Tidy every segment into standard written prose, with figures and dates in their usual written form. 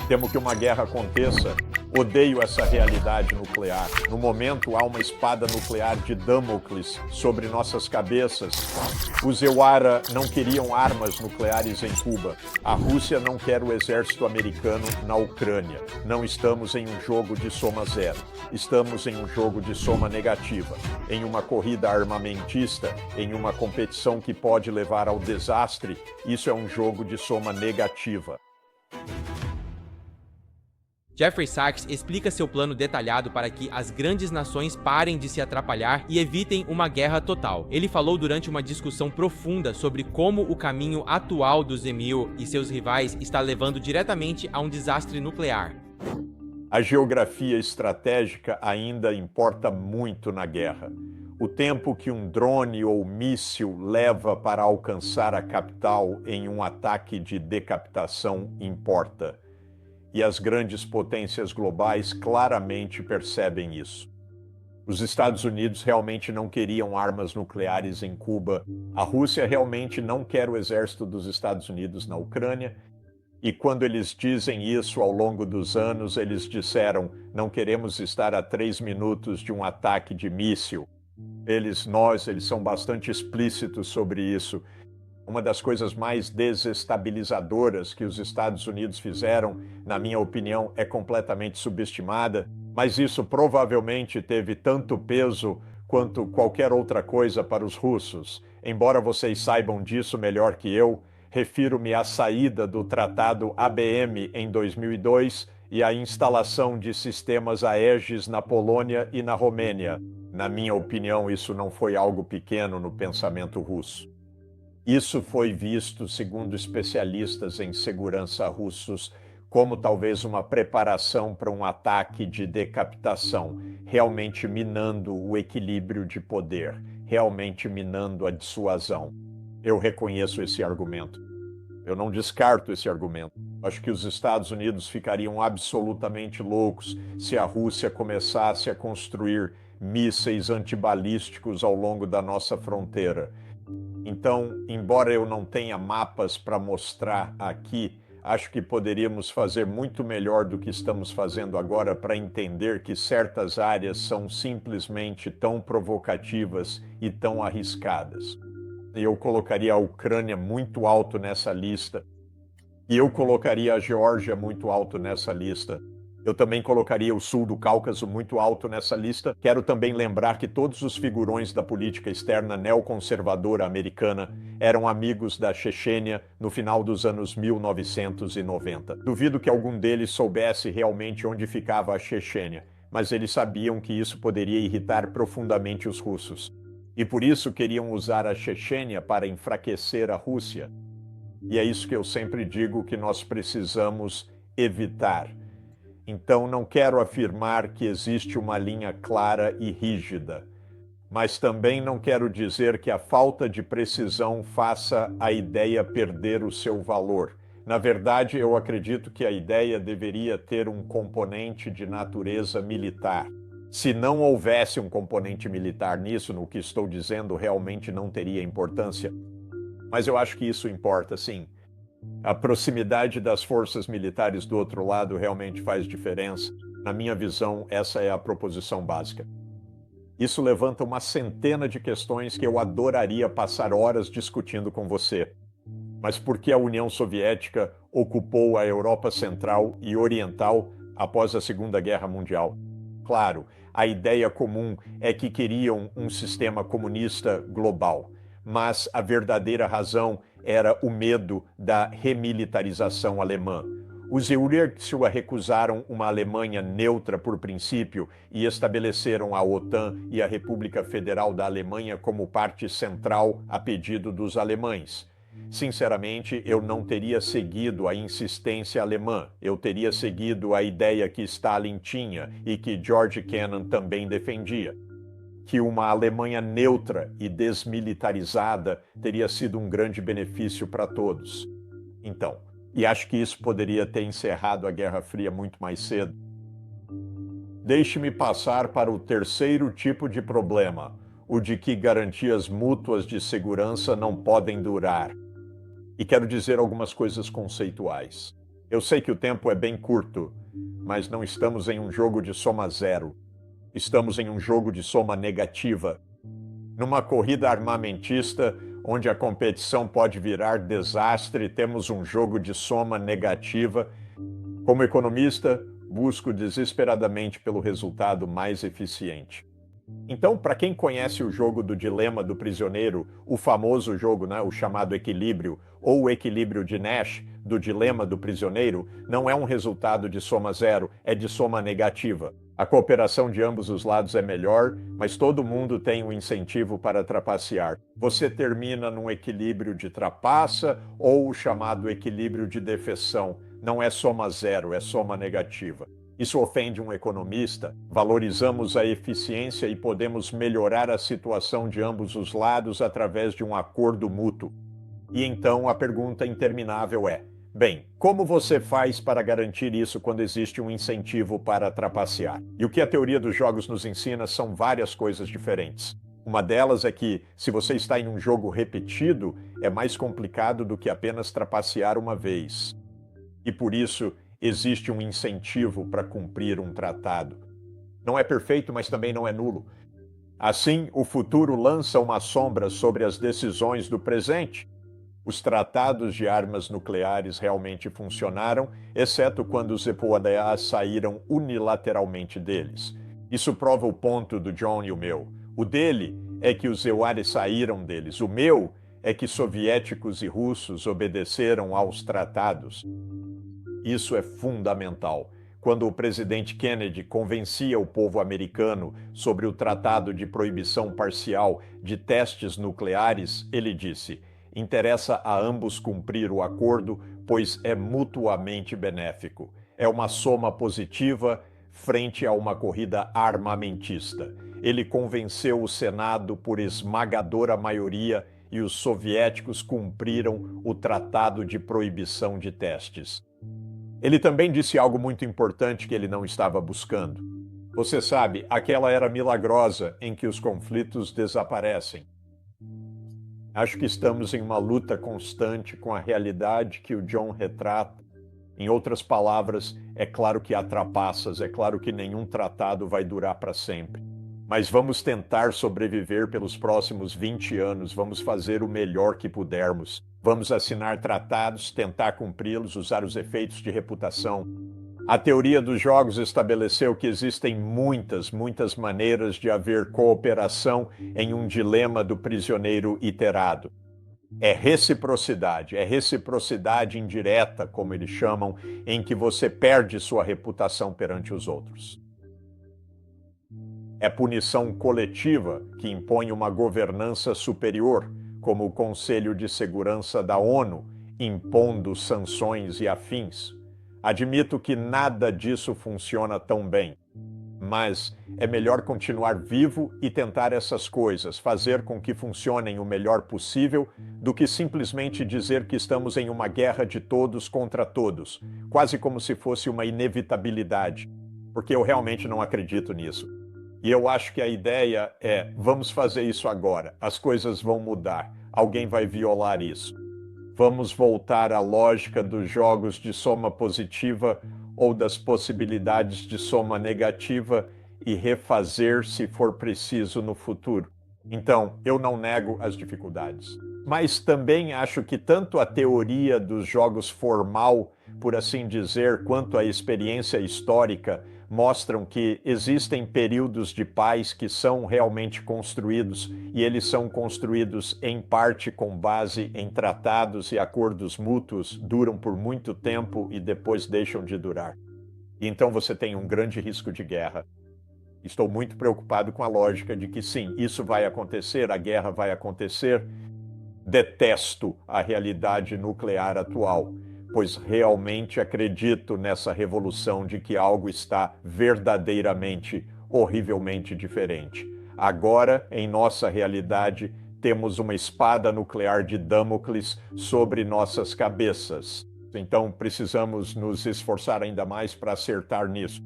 Temo que uma guerra aconteça. Odeio essa realidade nuclear. No momento, há uma espada nuclear de Damocles sobre nossas cabeças. Os Euara não queriam armas nucleares em Cuba. A Rússia não quer o exército americano na Ucrânia. Não estamos em um jogo de soma zero. Estamos em um jogo de soma negativa. Em uma corrida armamentista, em uma competição que pode levar ao desastre, isso é um jogo de soma negativa. Jeffrey Sachs explica seu plano detalhado para que as grandes nações parem de se atrapalhar e evitem uma guerra total. Ele falou durante uma discussão profunda sobre como o caminho atual dos Emil e seus rivais está levando diretamente a um desastre nuclear. A geografia estratégica ainda importa muito na guerra. O tempo que um drone ou míssil leva para alcançar a capital em um ataque de decapitação importa. E as grandes potências globais claramente percebem isso. Os Estados Unidos realmente não queriam armas nucleares em Cuba. A Rússia realmente não quer o exército dos Estados Unidos na Ucrânia. E quando eles dizem isso ao longo dos anos, eles disseram: não queremos estar a 3 minutos de um ataque de míssil. Eles são bastante explícitos sobre isso. Uma das coisas mais desestabilizadoras que os Estados Unidos fizeram, na minha opinião, é completamente subestimada, mas isso provavelmente teve tanto peso quanto qualquer outra coisa para os russos. Embora vocês saibam disso melhor que eu, refiro-me à saída do Tratado ABM em 2002 e à instalação de sistemas Aegis na Polônia e na Romênia. Na minha opinião, isso não foi algo pequeno no pensamento russo. Isso foi visto, segundo especialistas em segurança russos, como talvez uma preparação para um ataque de decapitação, realmente minando o equilíbrio de poder, realmente minando a dissuasão. Eu reconheço esse argumento. Eu não descarto esse argumento. Acho que os Estados Unidos ficariam absolutamente loucos se a Rússia começasse a construir mísseis antibalísticos ao longo da nossa fronteira. Então, embora eu não tenha mapas para mostrar aqui, acho que poderíamos fazer muito melhor do que estamos fazendo agora para entender que certas áreas são simplesmente tão provocativas e tão arriscadas. Eu colocaria a Ucrânia muito alto nessa lista, e eu colocaria a Geórgia muito alto nessa lista. Eu também colocaria o sul do Cáucaso muito alto nessa lista. Quero também lembrar que todos os figurões da política externa neoconservadora americana eram amigos da Chechênia no final dos anos 1990. Duvido que algum deles soubesse realmente onde ficava a Chechênia, mas eles sabiam que isso poderia irritar profundamente os russos. E por isso queriam usar a Chechênia para enfraquecer a Rússia. E é isso que eu sempre digo que nós precisamos evitar. Então, não quero afirmar que existe uma linha clara e rígida, mas também não quero dizer que a falta de precisão faça a ideia perder o seu valor. Na verdade, eu acredito que a ideia deveria ter um componente de natureza militar. Se não houvesse um componente militar nisso, no que estou dizendo, realmente não teria importância. Mas eu acho que isso importa, sim. A proximidade das forças militares do outro lado realmente faz diferença. Na minha visão, essa é a proposição básica. Isso levanta uma centena de questões que eu adoraria passar horas discutindo com você. Mas por que a União Soviética ocupou a Europa Central e Oriental após a Segunda Guerra Mundial? Claro, a ideia comum é que queriam um sistema comunista global, mas a verdadeira razão era o medo da remilitarização alemã. Os Eurexua recusaram uma Alemanha neutra por princípio e estabeleceram a OTAN e a República Federal da Alemanha como parte central a pedido dos alemães. Sinceramente, eu não teria seguido a insistência alemã. Eu teria seguido a ideia que Stalin tinha e que George Kennan também defendia, que uma Alemanha neutra e desmilitarizada teria sido um grande benefício para todos. Então, e acho que isso poderia ter encerrado a Guerra Fria muito mais cedo. Deixe-me passar para o terceiro tipo de problema, o de que garantias mútuas de segurança não podem durar. E quero dizer algumas coisas conceituais. Eu sei que o tempo é bem curto, mas não estamos em um jogo de soma zero. Estamos em um jogo de soma negativa. Numa corrida armamentista, onde a competição pode virar desastre, temos um jogo de soma negativa. Como economista, busco desesperadamente pelo resultado mais eficiente. Então, para quem conhece o jogo do dilema do prisioneiro, o famoso jogo, né, o chamado equilíbrio, ou o equilíbrio de Nash, do dilema do prisioneiro, não é um resultado de soma zero, é de soma negativa. A cooperação de ambos os lados é melhor, mas todo mundo tem um incentivo para trapacear. Você termina num equilíbrio de trapaça ou o chamado equilíbrio de defeção. Não é soma zero, é soma negativa. Isso ofende um economista. Valorizamos a eficiência e podemos melhorar a situação de ambos os lados através de um acordo mútuo. E então a pergunta interminável é: bem, como você faz para garantir isso quando existe um incentivo para trapacear? E o que a teoria dos jogos nos ensina são várias coisas diferentes. Uma delas é que, se você está em um jogo repetido, é mais complicado do que apenas trapacear uma vez. E por isso, existe um incentivo para cumprir um tratado. Não é perfeito, mas também não é nulo. Assim, o futuro lança uma sombra sobre as decisões do presente. Os tratados de armas nucleares realmente funcionaram, exceto quando os EPOA saíram unilateralmente deles. Isso prova o ponto do John e o meu. O dele é que os EUAR saíram deles. O meu é que soviéticos e russos obedeceram aos tratados. Isso é fundamental. Quando o presidente Kennedy convencia o povo americano sobre o Tratado de Proibição Parcial de Testes Nucleares, ele disse: interessa a ambos cumprir o acordo, pois é mutuamente benéfico. É uma soma positiva frente a uma corrida armamentista. Ele convenceu o Senado por esmagadora maioria e os soviéticos cumpriram o Tratado de Proibição de Testes. Ele também disse algo muito importante que ele não estava buscando. Você sabe, aquela era milagrosa em que os conflitos desaparecem. Acho que estamos em uma luta constante com a realidade que o John retrata. Em outras palavras, é claro que há trapaças, é claro que nenhum tratado vai durar para sempre. Mas vamos tentar sobreviver pelos próximos 20 anos, vamos fazer o melhor que pudermos. Vamos assinar tratados, tentar cumpri-los, usar os efeitos de reputação. A teoria dos jogos estabeleceu que existem muitas maneiras de haver cooperação em um dilema do prisioneiro iterado. É reciprocidade indireta, como eles chamam, em que você perde sua reputação perante os outros. É punição coletiva que impõe uma governança superior, como o Conselho de Segurança da ONU, impondo sanções e afins. Admito que nada disso funciona tão bem, mas é melhor continuar vivo e tentar essas coisas, fazer com que funcionem o melhor possível, do que simplesmente dizer que estamos em uma guerra de todos contra todos, quase como se fosse uma inevitabilidade, porque eu realmente não acredito nisso. E eu acho que a ideia é: vamos fazer isso agora, as coisas vão mudar, alguém vai violar isso. Vamos voltar à lógica dos jogos de soma positiva ou das possibilidades de soma negativa e refazer se for preciso no futuro. Então, eu não nego as dificuldades. Mas também acho que tanto a teoria dos jogos formal, por assim dizer, quanto a experiência histórica mostram que existem períodos de paz que são realmente construídos, e eles são construídos em parte com base em tratados e acordos mútuos, duram por muito tempo e depois deixam de durar. E então você tem um grande risco de guerra. Estou muito preocupado com a lógica de que sim, isso vai acontecer, a guerra vai acontecer. Detesto a realidade nuclear atual, pois realmente acredito nessa revolução de que algo está verdadeiramente, horrivelmente diferente. Agora, em nossa realidade, temos uma espada nuclear de Damocles sobre nossas cabeças. Então, precisamos nos esforçar ainda mais para acertar nisso.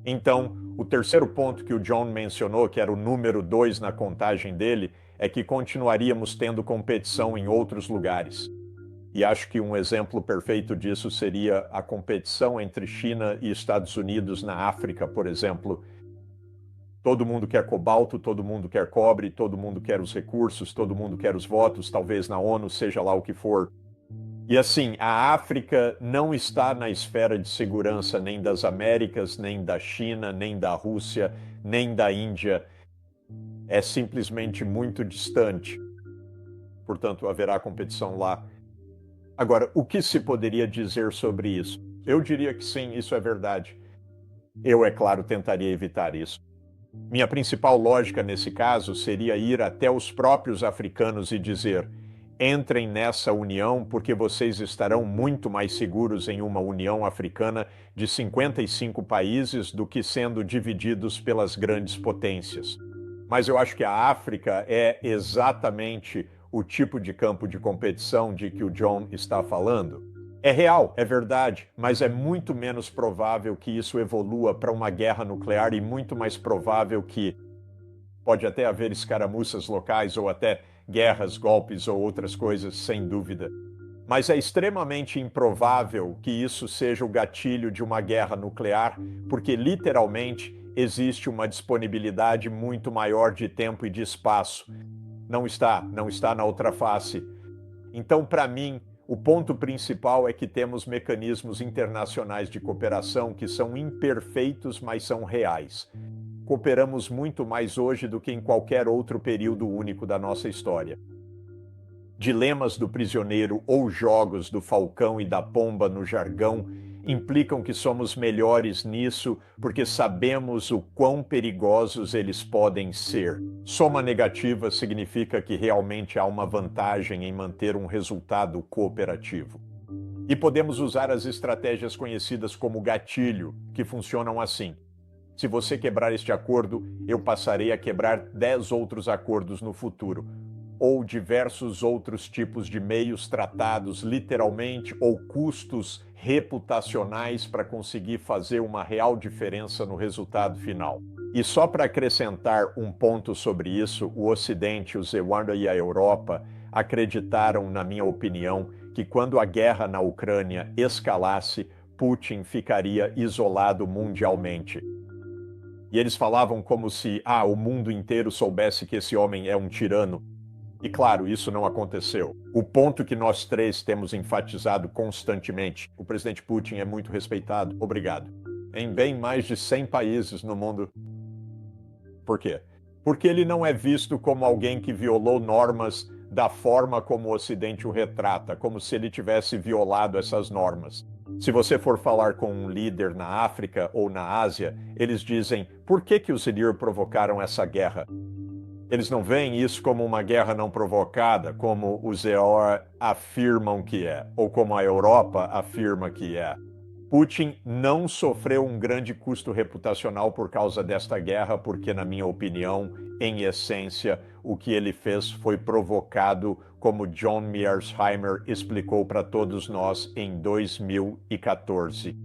Então, o terceiro ponto que o John mencionou, que era o número 2 na contagem dele, é que continuaríamos tendo competição em outros lugares. E acho que um exemplo perfeito disso seria a competição entre China e Estados Unidos na África, por exemplo. Todo mundo quer cobalto, todo mundo quer cobre, todo mundo quer os recursos, todo mundo quer os votos, talvez na ONU, seja lá o que for. E assim, a África não está na esfera de segurança nem das Américas, nem da China, nem da Rússia, nem da Índia. É simplesmente muito distante. Portanto, haverá competição lá. Agora, o que se poderia dizer sobre isso? Eu diria que sim, isso é verdade. Eu, é claro, tentaria evitar isso. Minha principal lógica nesse caso seria ir até os próprios africanos e dizer: entrem nessa união porque vocês estarão muito mais seguros em uma União Africana de 55 países do que sendo divididos pelas grandes potências. Mas eu acho que a África é exatamente o tipo de campo de competição de que o John está falando. É real, é verdade, mas é muito menos provável que isso evolua para uma guerra nuclear e muito mais provável que pode até haver escaramuças locais ou até guerras, golpes ou outras coisas, sem dúvida. Mas é extremamente improvável que isso seja o gatilho de uma guerra nuclear, porque literalmente existe uma disponibilidade muito maior de tempo e de espaço. Não está na outra face. Então, para mim, o ponto principal é que temos mecanismos internacionais de cooperação que são imperfeitos, mas são reais. Cooperamos muito mais hoje do que em qualquer outro período único da nossa história. Dilemas do prisioneiro ou jogos do falcão e da pomba no jargão implicam que somos melhores nisso porque sabemos o quão perigosos eles podem ser. Soma negativa significa que realmente há uma vantagem em manter um resultado cooperativo. E podemos usar as estratégias conhecidas como gatilho, que funcionam assim. Se você quebrar este acordo, eu passarei a quebrar 10 outros acordos no futuro, ou diversos outros tipos de meios tratados literalmente ou custos reputacionais para conseguir fazer uma real diferença no resultado final. E só para acrescentar um ponto sobre isso, o Ocidente, o Zewanda e a Europa acreditaram, na minha opinião, que quando a guerra na Ucrânia escalasse, Putin ficaria isolado mundialmente. E eles falavam como se o mundo inteiro soubesse que esse homem é um tirano. E claro, isso não aconteceu. O ponto que nós três temos enfatizado constantemente: o presidente Putin é muito respeitado, obrigado, em bem mais de 100 países no mundo. Por quê? Porque ele não é visto como alguém que violou normas da forma como o Ocidente o retrata, como se ele tivesse violado essas normas. Se você for falar com um líder na África ou na Ásia, eles dizem: por que os Ilir provocaram essa guerra? Eles não veem isso como uma guerra não provocada, como os EOR afirmam que é, ou como a Europa afirma que é. Putin não sofreu um grande custo reputacional por causa desta guerra, porque, na minha opinião, em essência, o que ele fez foi provocado, como John Mearsheimer explicou para todos nós em 2014.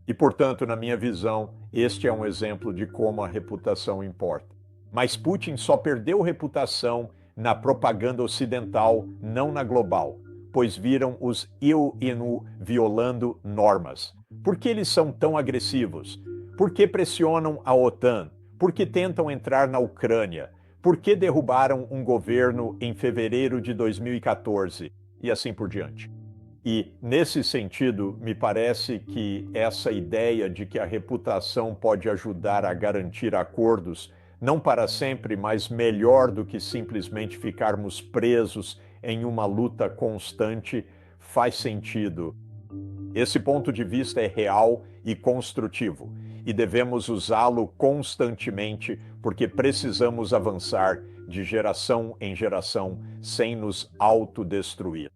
E, portanto, na minha visão, este é um exemplo de como a reputação importa. Mas Putin só perdeu reputação na propaganda ocidental, não na global, pois viram os IUNU violando normas. Por que eles são tão agressivos? Por que pressionam a OTAN? Por que tentam entrar na Ucrânia? Por que derrubaram um governo em fevereiro de 2014? E assim por diante. E, nesse sentido, me parece que essa ideia de que a reputação pode ajudar a garantir acordos, não para sempre, mas melhor do que simplesmente ficarmos presos em uma luta constante, faz sentido. Esse ponto de vista é real e construtivo, e devemos usá-lo constantemente, porque precisamos avançar de geração em geração sem nos autodestruir.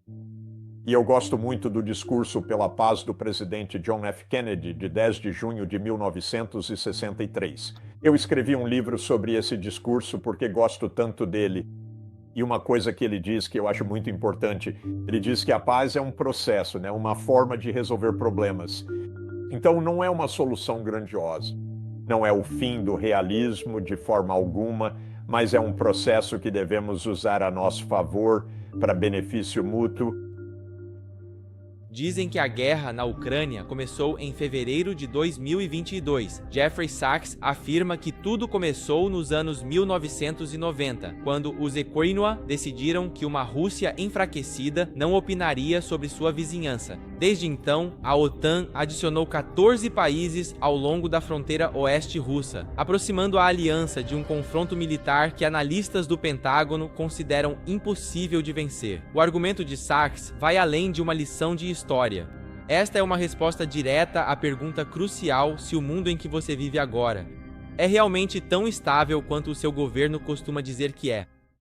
E eu gosto muito do discurso pela paz do presidente John F. Kennedy, de 10 de junho de 1963. Eu escrevi um livro sobre esse discurso porque gosto tanto dele. E uma coisa que ele diz que eu acho muito importante, ele diz que a paz é um processo, uma forma de resolver problemas. Então não é uma solução grandiosa, não é o fim do realismo de forma alguma, mas é um processo que devemos usar a nosso favor para benefício mútuo. dizem que a guerra na Ucrânia começou em fevereiro de 2022. Jeffrey Sachs afirma que tudo começou nos anos 1990, quando os Equinoa decidiram que uma Rússia enfraquecida não opinaria sobre sua vizinhança. Desde então, a OTAN adicionou 14 países ao longo da fronteira oeste russa, aproximando a aliança de um confronto militar que analistas do Pentágono consideram impossível de vencer. O argumento de Sachs vai além de uma lição de história. Esta é uma resposta direta à pergunta crucial se o mundo em que você vive agora é realmente tão estável quanto o seu governo costuma dizer que é.